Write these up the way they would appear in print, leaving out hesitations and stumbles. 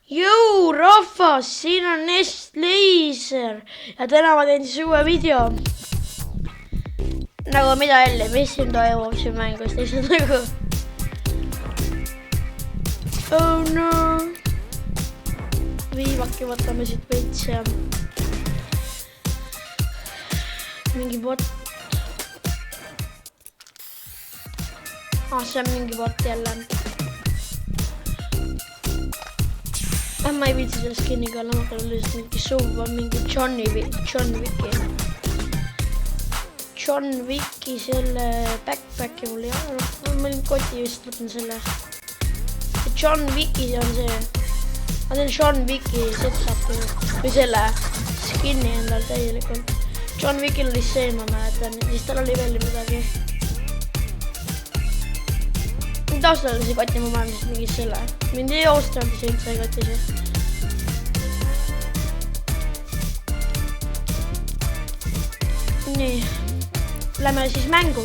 Jõu rahvas, siin on Nestleiser ja täna ma teen siis uue video. Nagu mida jälle, mis siin toimub siin mängus, lihtsalt nagu. Oh no. Viimaki võtame siit veits ja mingi bot. See on mingi bot jälle. Ma ei viitsi selle skinniga olla, ma pean lihtsalt mingi suva, mingi John Wicki selle backpacki mul ei ole. Ma olin koti vist võtan selle. John Wicki on see. Ma teen John Wicki setupi või selle skinni endal täielikult. John Wickil oli see, ma mäletan, siis tal oli veel midagi. Taustal oli see kotti, ma panen siis mingi selle. Mind ei oostanud see üldse kotti see. Nii. Lähme siis mängu.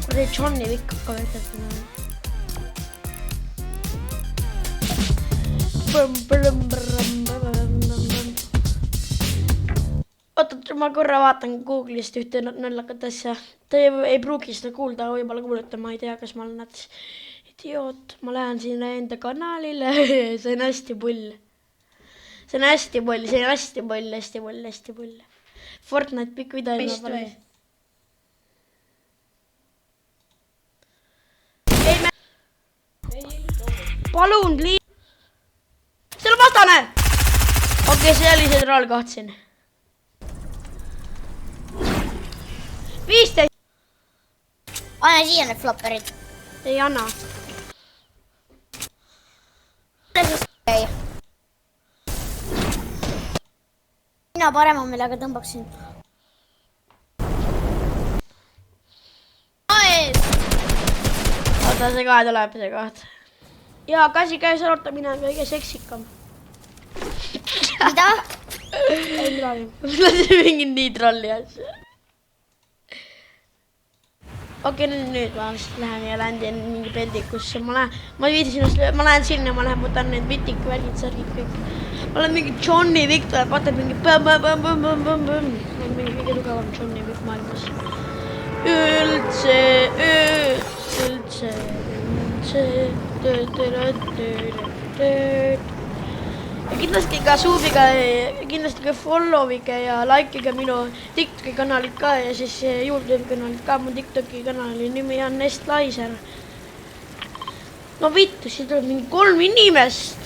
Kui Johnny Wick hakkab ütlema. Oota, ma korra vaatan Google'ist ühte nõllakat asja. Ta ei pruugi seda kuulda, võib-olla kuulata, ma ei tea, kas ma olen näiteks idioot. Ma lähen sinna enda kanalile, see on hästi pull. See on hästi pull. Fortnite pikk video. Vist või? Palun, seal on vastane! Okei, see oli see troll kohtsin. 15. Anna siia need flopperid. Ei anna. Ei. Mina parema millega tõmbaksin. Oota, see kohe tuleb, see koht. Jaa, käsi käes arutamine on kõige seksikam. Mida? Ei midagi. Mul on mingi nii trolli asja. Okei, nüüd ma vist lähen ja lähen mingi peldikusse. Ma lähen sinna, ma lähen võtan need vitik, värgid, särgid kõik. Ma olen mingi Johnny Wick tuleb, vaata mingi põmm. Ma olen mingi kõige tugevam Johnny Wick maailmas. Üldse. Ja kindlasti ka suubiga, kindlasti ka followige ja likeige minu TikToki kanalit ka ja siis YouTube kanalit ka. Mu TikToki kanali nimi on Nestleiser. No vittu, siin tuleb mingi 3 inimest.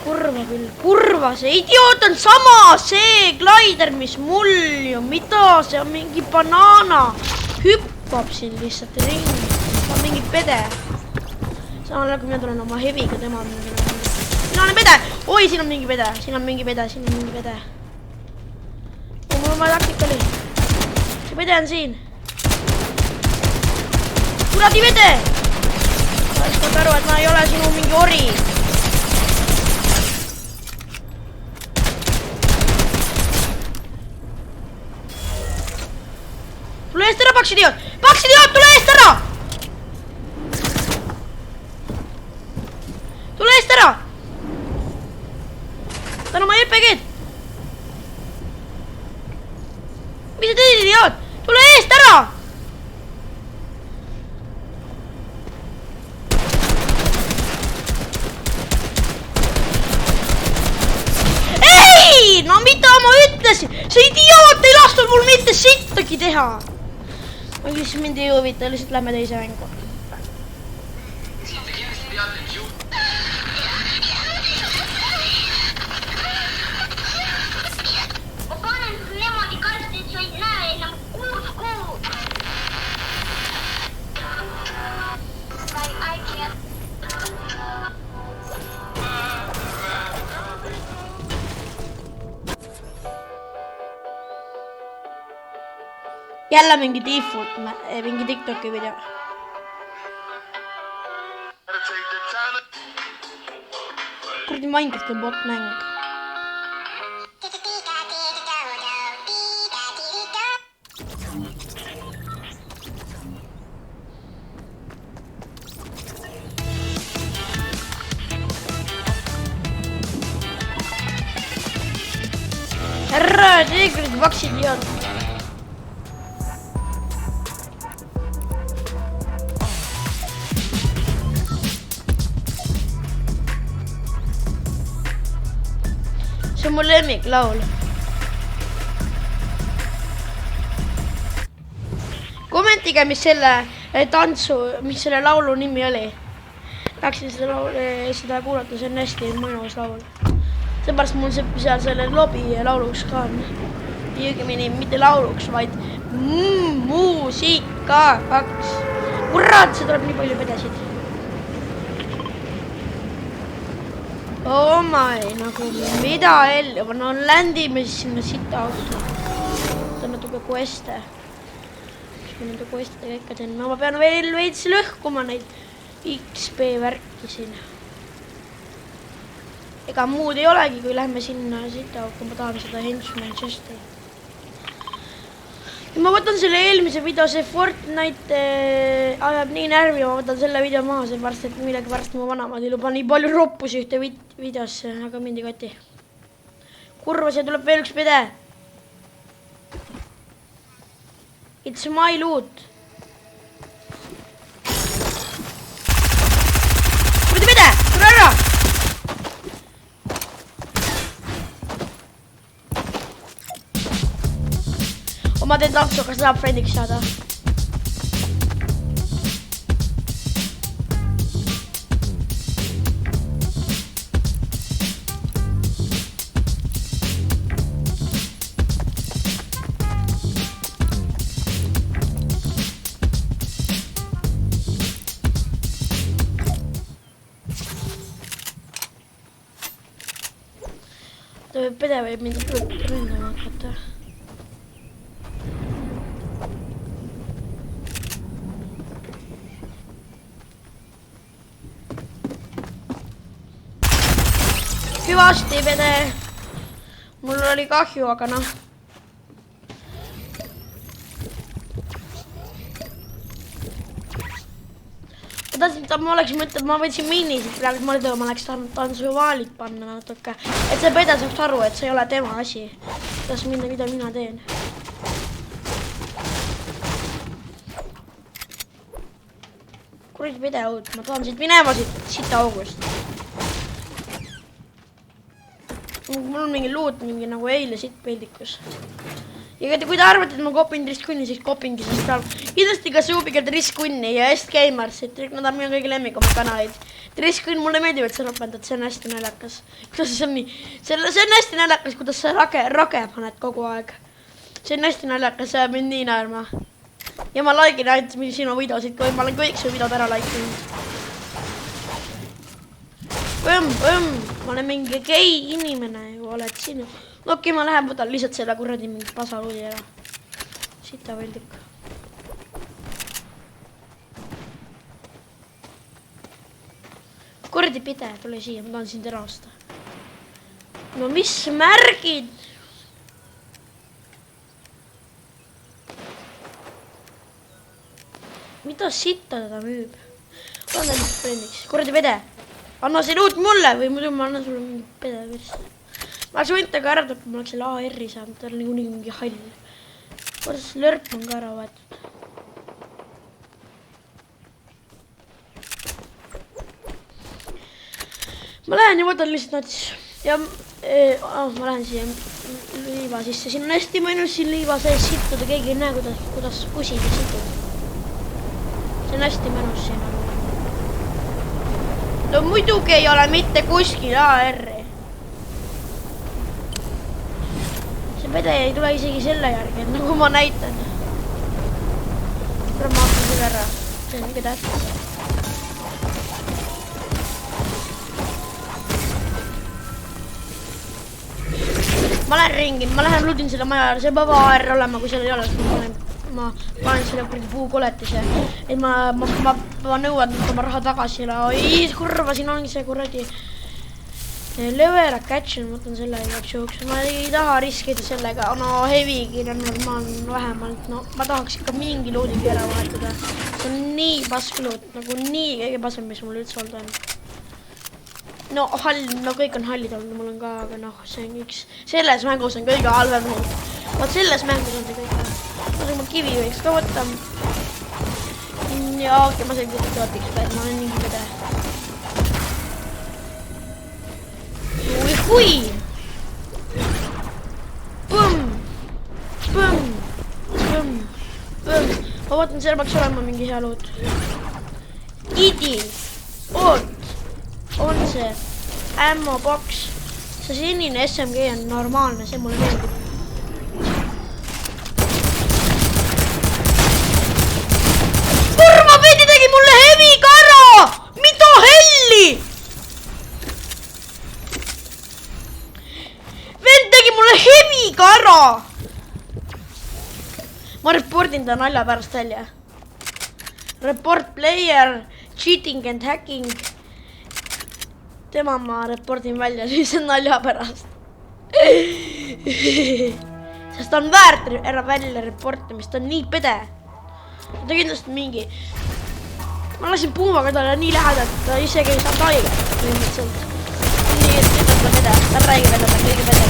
Kurva küll, kurva, see idioot on sama see glider, mis mul ju, mida, see on mingi banaana. Hüppab siin lihtsalt ringi, see on mingi pede. Samal ajal kui mina tulen oma heviga tema on mingi. Siin on pede! Oi, siin on mingi pede. Mul on vaja taktikali. See pede on siin. Kuradi pede! Ma ei aru, et ma ei ole sinu mingi ori. Tule eest ära, paksidioot! Paksidioot, tule eest ära! Tule eest ära! Ta on oma EPG-d. Mis sa teed, idioot? Tule eest ära! Ei! No mida ma ütlesin? See idioot ei lastud mul mitte sittagi teha. Ma lihtsalt mind ei huvita, lihtsalt lähme teise mängu. Jälle mingi default, mingi TikToki video. Kurdi Minecraft on bot mäng. Ära tee kuradi vaksid ei olnud. See on mu lemmiklaul. Kommentige, mis selle tantsu, mis selle laulu nimi oli. Läksin seda kuulata, see on hästi mõnus laul. Seepärast mul seal selle lobi lauluks ka on. Õigemini mitte lauluks, vaid muusikaks. Kurat, see tuleb nii palju pedesid. Oh my, nagu mida ellu, no ländime siis sinna sita auto. Ta on natuke queste. Mis ma nende questidega ikka teen? No ma pean veel veits lõhkuma neid XP värki siin. Ega muud ei olegi, kui lähme sinna sita auto. Ma tahan seda henchman chesti. Ma võtan selle eelmise video, see Fortnite ajab nii närvi, ma võtan selle video maha, seepärast, et millegi pärast mu vanamad ei luba nii palju roppusi ühte videosse, aga mind ei koti. Kurva, see tuleb veel üks pede. It's my loot. Kuradi pede, tule ära! Ma teen tantsu, kas tahab friendiks saada? Pede võib mind ründama hakata. Hüvasti, pede. Mul oli kahju, aga noh. Ma oleks mõtled, ma võtsin minisid praegu, ma oleks tahtnud tantsuvaalid panna natuke. Et see pede saaks aru, et see ei ole tema asi. Kuidas minna, mida mina teen. Kuradi pede õud, ma tahan siit minema siit august. Mul on mingi loot, mingi nagu eile siit peldikus. Ja kui te arvate, et ma kopin Triskunni, siis kopingi sest praegu. Kindlasti ka suubiga Triskunni ja S-Gamers, et nad on minu kõige lemmikumad kanalid. Triskun mulle meeldib, et sa ropendad, see on hästi naljakas. Kuidas see on nii? See on hästi naljakas, kuidas sa rage paned kogu aeg. See on hästi naljakas, see mind nii naerma. Ja ma laikin ainult sinu videosid, kui ma olen kõik su videod ära laikinud. Ma olen mingi gei inimene ju, oled sinu. No okei, ma lähen võtan lihtsalt selle kuradi mingi pasaluudi ära. Sita veldik. Kuradi pide, tule siia, ma tahan sind ära osta. No mis märgid? Mida sitta teda müüb? Anna lihtsalt friendiks. Kuradi pede. Anna see luut mulle või muidu ma annan sulle mingi pede virst. Ma oleks võinud tega ära tõppa, ma oleks selle AR-i saanud, ta oli niikuinii mingi hall. Kuidas lörp on ka ära võetud. Ma lähen ja võtan lihtsalt nad ja ma lähen siia liiva sisse. Siin on hästi mõnus siin liiva sees sittuda, keegi ei näe, kuidas pusid ja situd. See on hästi mõnus siin. No muidugi ei ole mitte kuskil AR-i. See pede ei tule isegi selle järgi, et nagu ma näitan. Ma hakkan selle ära. See on ikka tähtsad. Ma lähen ringi, ma lähen ludin selle maja ära. See peab AR olema, kui seal ei ole. Ma panen selle puukoletise. Et ma nõuan oma raha tagasi. Oi, kurva, siin ongi see kuradi level catch'in, ma võtan selle igaks juhuks. Ma ei taha riskida sellega. No heavigi on normaalne vähemalt. No ma tahaks ikka mingi loodigi ära vahetada. See on nii pask lood, nagu nii kõige pasem, mis mul üldse olnud on. no hall, no kõik on hallid olnud, mul on ka, aga noh, see on üks, selles mängus on kõige halvem neid. Vaat selles mängus on see kõige halvem. Ma kivi võiks ka võtta. Ja okei, ma sain kõige toetiks päev, ma olen mingi pede. Hui! Põmm! Põmm! Põmm! Põmm! Ma vaatan, seal peaks olema mingi hea lood. Idi! Oot! On see ammo box. See sinine SMG on normaalne, see mulle meeldib. Kurma pidi tegi mulle heavy kara! Mida helli? Vend tegi mulle heavy kara! Ma reportin ta nalja pärast välja. Report player, cheating and hacking. Tema ma reportin välja lihtsalt nalja pärast. Sest ta on väärt ära välja reportimist, ta on nii pede. Ta kindlasti mingi. Ma lasin puumaga talle nii lähedalt, et ta isegi ei saanud haige. Nii, et nüüd on ta pede. Ta räägib, et ta on kõige pede.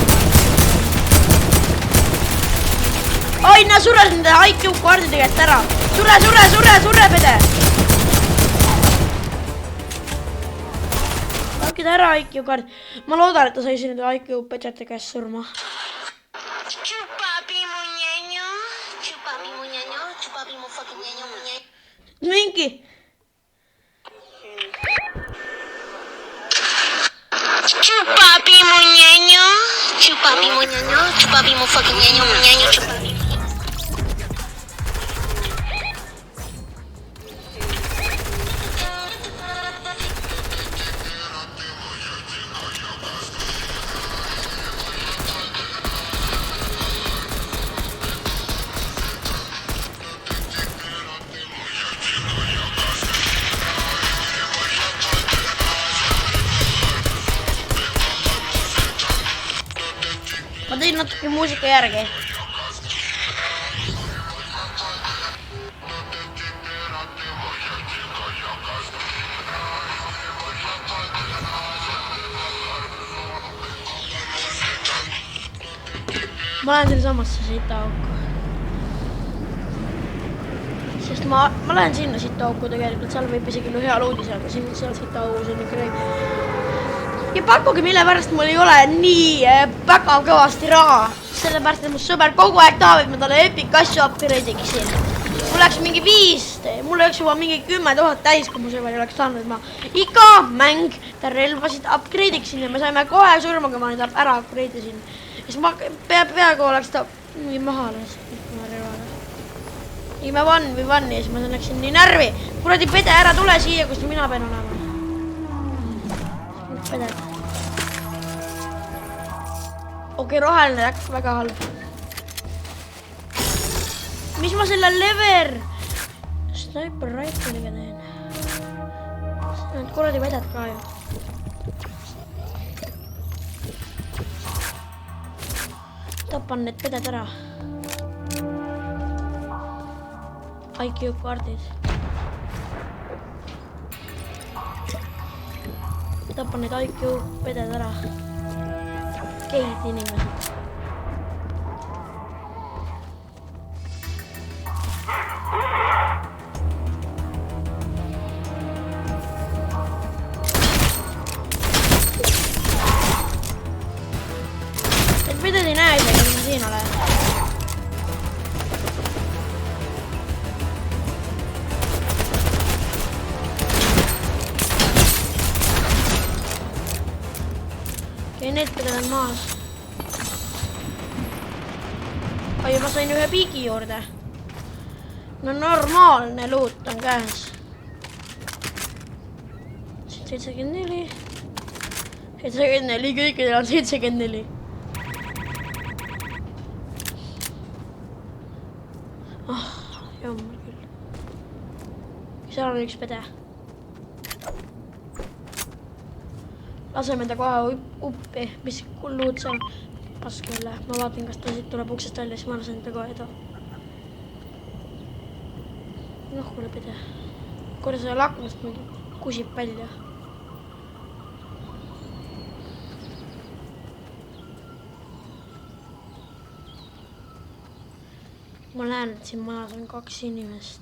Ai, näe, sures nende IQ kaardide käest ära. Sure pede. Hakid ära IQ kaard. Ma loodan, et ta sai siin nende IQ petsete käest surma. Mingi. Chupapi mu fucking ñeño, chupapi. Ma tein natuke muusika järgi. Ma lähen selle samasse sitaauku. Sest ma lähen sinna sitaauku tegelikult, seal võib isegi hea loodis, aga seal sitaaus on ikka räägi. Ja pakkuge, mille pärast mul ei ole nii väga kõvasti raha. Sellepärast, et mu sõber kogu aeg tahab, et ma talle epic asju upgrade'iksin. Mul läks mingi 5, mul läks juba mingi 10 000 täis, kui mu sõber oleks saanud, et ma iga mäng ta relvasid upgrade'iksin ja me saime kohe surma, kui ma neid ära upgrade'isin. Ja siis ma peaaegu oleks ta mingi maha lasnud. Ime 1v1 ja siis ma läksin nii närvi. Kuradi pede, ära tule siia, kus mina pean olema. Peded. Okei, roheline läks väga halb. Mis ma selle lever? Sniper rifle'iga teen. Need kuradi vedad ka ju. Tapan need peded ära. IQ kaardid. Tapan need IQ peded ära. Keid inimesed. Need peded ei näe isegi, kui ma siin olen. Need peded on maas. Ai, ma sain ühe piigi juurde. No normaalne loot on käes. 74. 74, kõikidel on 74. Jammer küll. Seal on üks pede. Laseme ta kohe uppi, mis luud seal pask jälle. Ma vaatan, kas ta siit tuleb uksest välja, siis ma lasen ta kohe eda. Noh, kuule pide. Kuule selle aknast muidu kusib välja. Ma näen, et siin majas on 2 inimest.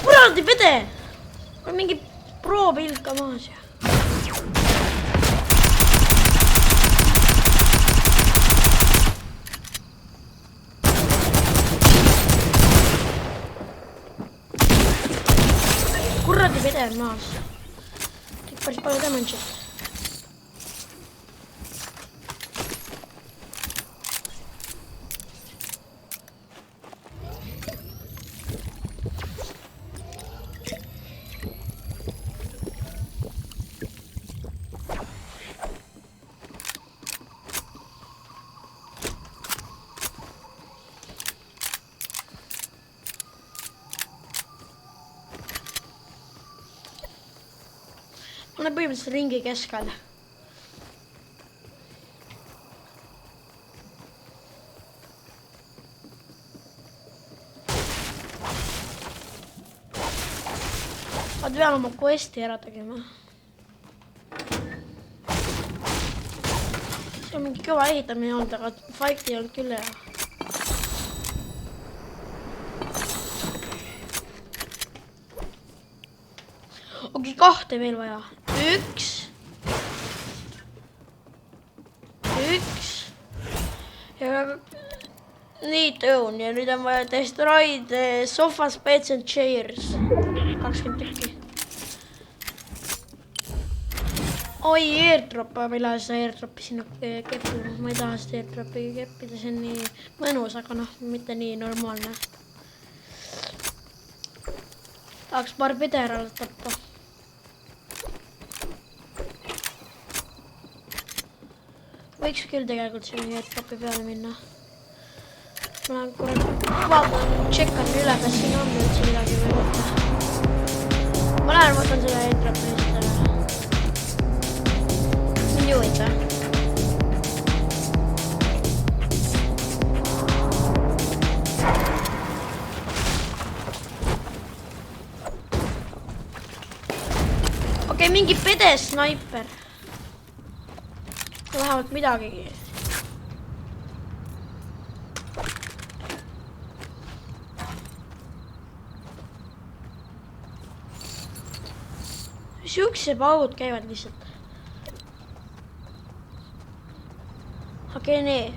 Kuradi pede! On mingi pro-pilt ka maas ja. Kuradi pede on maas. Kõik päris palju damage'it. Ma olen põhimõtteliselt ringi keskel. Ma pean oma questi ära tegema. See on mingi kõva ehitamine olnud, aga fighti ei olnud küll hea. Ongi 2 veel vaja. 1. Ja nii tõun ja nüüd on vaja destroy the sofa, beds and chairs. 20 tükki. Oi, airdrop, millal seda airdropi sinna keppima. Ma ei taha seda airdropi keppida, see on nii mõnus, aga noh, mitte nii normaalne. Tahaks paar pederalt tappa. Võiks küll tegelikult siin airdropi peale minna. Ma lähen korra vaatan, tšekkan üle, kas siin on üldse midagi või mitte. Ma lähen võtan selle airdropi lihtsalt ära. Mind juhid või? Okei, mingi pede snaiper. Vähemalt midagigi. Siuksed paugud käivad lihtsalt. Okei, nii.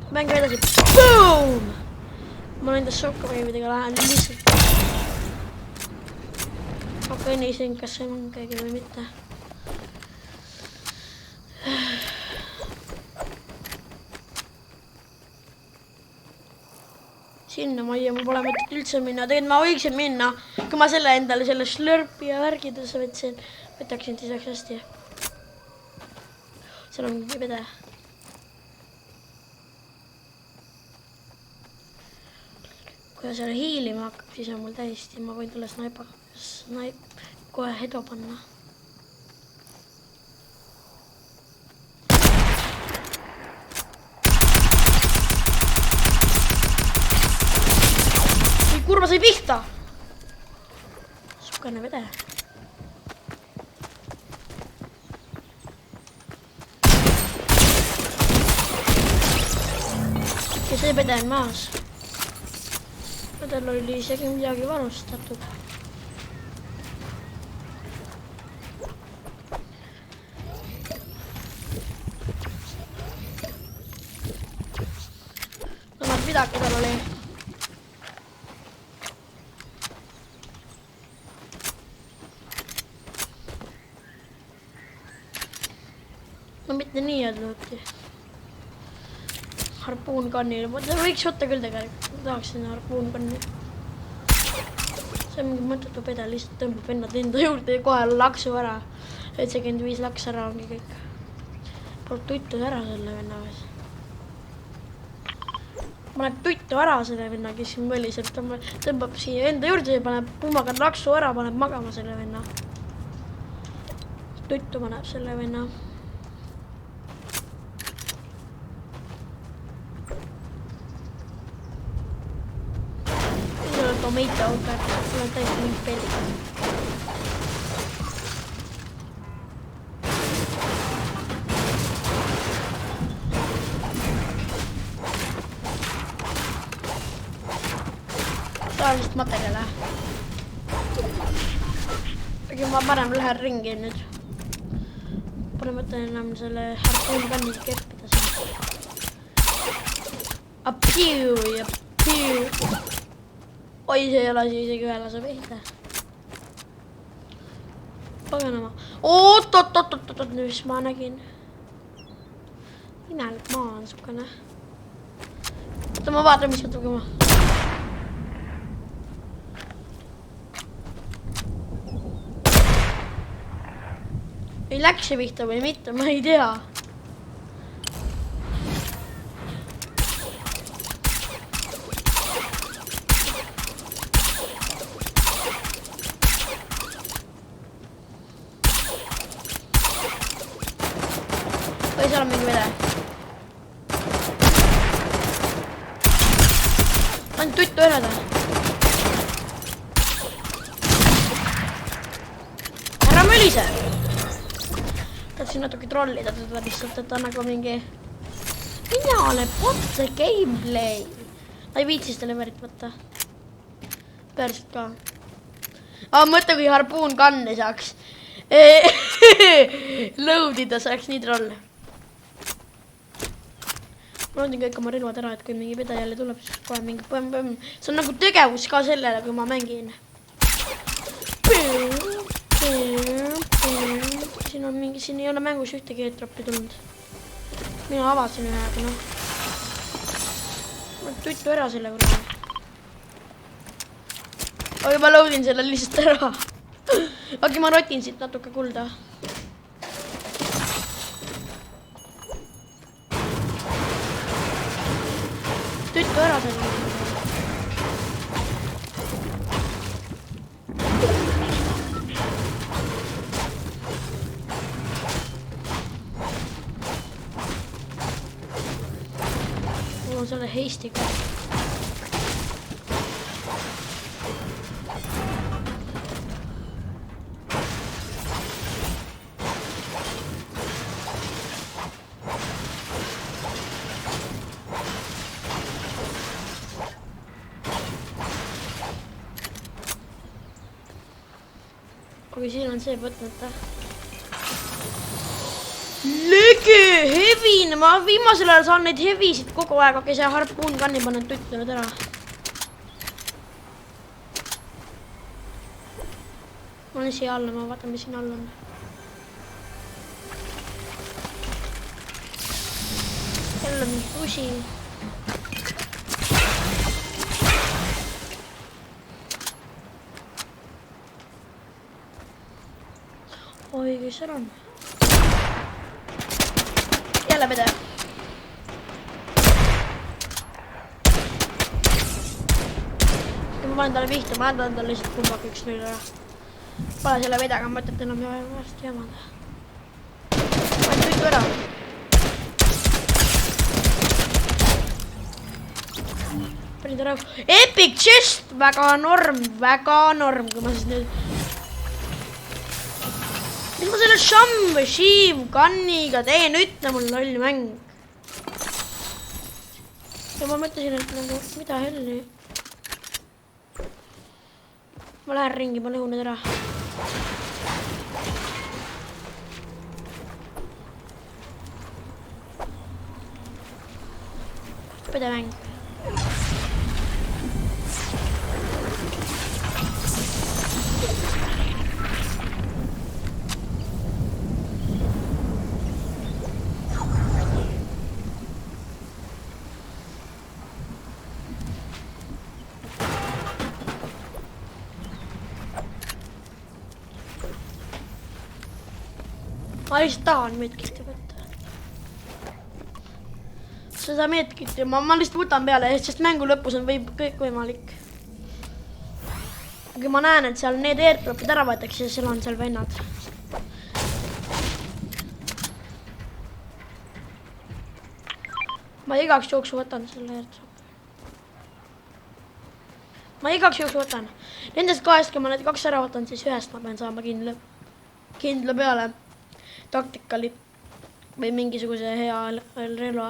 Mängu edasi. Boom! Ma nende shockwav'idega lähen lihtsalt. Okei, nii siin, kas see on keegi või mitte. Sinna majja mul pole mõtet üldse minna. Tegelikult ma võiksin minna, kui ma selle endale selle slurpi ja värgidesse võtaksin, siis oleks hästi. Seal on mingi pede. Kui selle hiilima hakkab, siis on mul täiesti. Ma võin talle snaip kohe hedo panna. Kurva sai pihta! Sukane vede. Ja see pede on maas. Tal oli isegi midagi varustatud. No midagi tal oli. No mitte nii jätluti. Harpuunkanni. Võiks võtta küll tegelikult. Ma tahaksin harpuunkanni. See on mingi mõttetu pede. Lihtsalt tõmbab vennad enda juurde ja kohe laksu ära. 75 laks ära ongi kõik. Polnud tuttu ära selle venna või. Paneb tuttu ära selle venna, kes siin mõliselt tõmbab siia enda juurde ja paneb pummaga laksu ära, paneb magama selle venna. Tuttu paneb selle venna. Tomato auto, mul on täiesti mingi pellik. tavalist materjale. Aga ma parem lähen ringi nüüd. Pole mõte enam selle harpuunkanniga kerpida siin. Apiu ja piu. Oi, see ei ole siis isegi ühe lase pihta. Paganama. Oot, mis ma nägin. Imelik maa on sukene. Oota, ma vaatan, mis võtab ma. Ei läks see pihta või mitte, ma ei tea. Või seal on mingi vede. Ainult tuttu ühele. Ära mölise! Tahtsin natuke trollida teda lihtsalt, et ta nagu mingi... Mina olen otse gameplay. Ta ei viitsis televerit võtta. Päriselt ka. Mõtle, kui harpuun kanne saaks. Lõudida saaks nii troll. Ma loodin kõik oma relvad ära, et kui mingi peda jälle tuleb, siis kohe mingi põmm. See on nagu tegevus ka sellele, kui ma mängin. Siin on mingi, siin ei ole mängus ühtegi headroppi tulnud. Mina avasin ühe, aga noh. Ma tuttu ära selle korra. Aga ma loodin selle lihtsalt ära. Aga ma rotin siit natuke kulda. Tuttu ära selle. Mul on selle heistiga. Kui siin on see võtmata. Lege, hevine, ma viimasel ajal saan neid hevisid kogu aeg, aga see harpuun kanni panen tuttunud ära. Ma olen siia alla, ma vaatan, mis siin all on. Jälle mingi pusi. Oi, kes seal on? Jälle pede. Ma panen talle pihta, ma andan talle lihtsalt kumbak üks nüüd ära. Pane selle vedega, ma mõtlen, et enam väärast jamada. Panen tuttu ära. Panin ta ära. Epic chest! Väga norm, kui ma siis nüüd... Mis ma selle Sham kanniga teen, ütle mul loll mäng. Ja ma mõtlesin, et nagu, mida helli. Ma lähen ringi, ma lõhun need ära. Pede mäng. Ma lihtsalt tahan medkiti võtta. Seda medkiti, ma lihtsalt võtan peale, sest mängu lõpus on kõik võimalik. Aga ma näen, et seal need airdropid ära võetakse ja seal on seal vennad. Ma igaks jooksu võtan selle airdropi. Ma igaks jooksu võtan. Nendest kahest, kui ma need kaks ära võtan, siis ühest ma pean saama kindla peale. Taktikali või mingisuguse hea relva.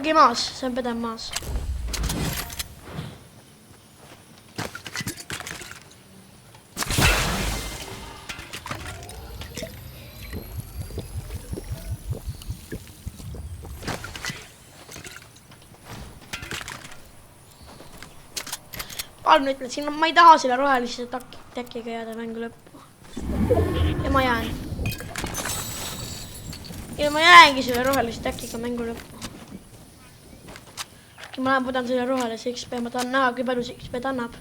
okei, maas, see on pedem maas. Palm ütlesin, ma ei taha selle rohelise täkiga jääda mängu lõppu. Ja ma jään. Ja ma jäängi selle rohelise täkiga mängu lõppu. Ma võtan selle rohelise XP, ma tahan näha, kui palju see XP annab.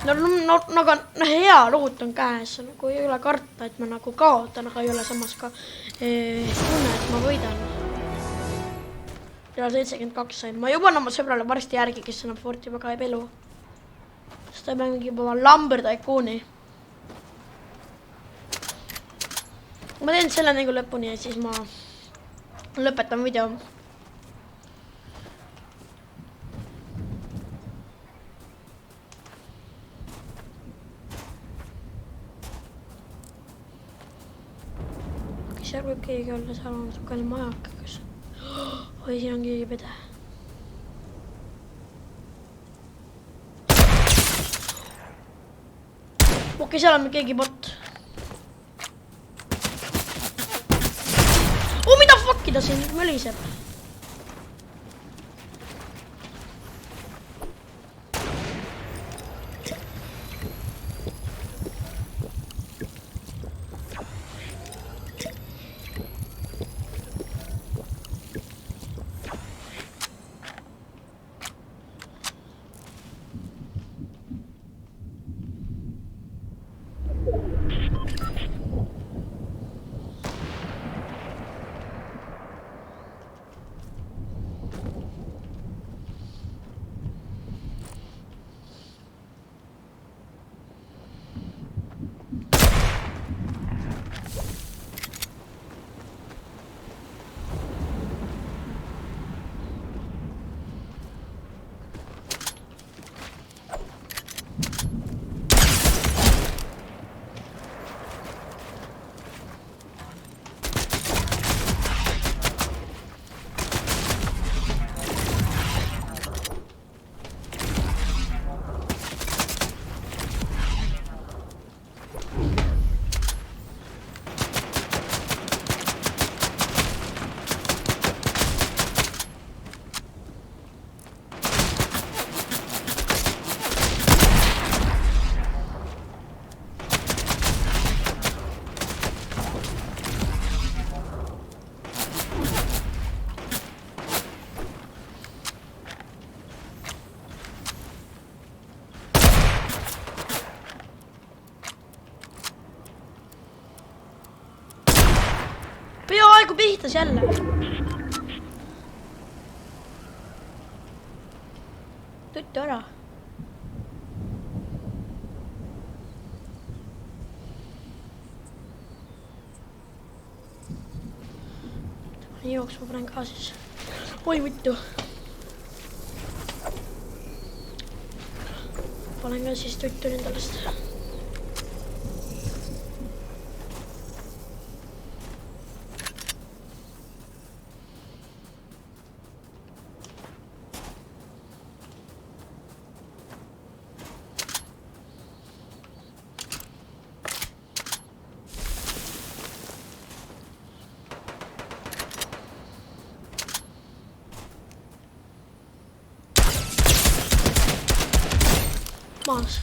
Aga hea loot on käes, nagu ei ole karta, et ma nagu kaotan, aga ei ole samas ka tunne, et ma võidan. Ja 72 sain. Ma juban oma sõbrale varsti järgi, kes annab Forti väga elu. Sest ta mängib oma Lumber Tycooni. Ma teen selle nagu lõpuni ja siis ma lõpetan video. Seal võib keegi olla, seal on sukal majaka, kas... Oi, siin on keegi pede. Okei, seal on keegi bot. Mida fucki ta siin möliseb? Peaaegu pihtas jälle. Tuttu ära. Nii jooksma panen ka siis. Oi vittu. Panen ka siis tuttu nendalast. Maas.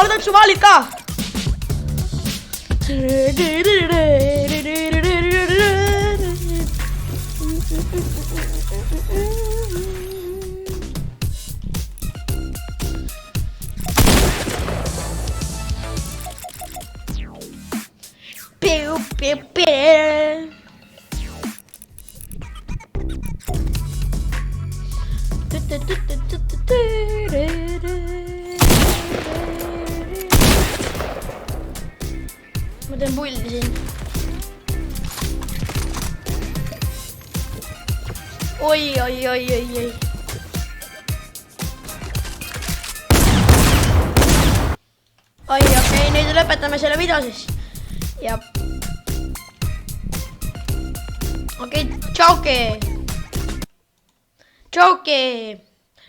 kordan su maalid ka. Piu, piu, piu. Ma teen pulli siin. Oi. Oi, okei, nüüd lõpetame selle video siis. Ja. Okei, tšauki.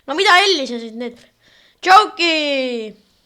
No mida hellisesid need? Tšauki!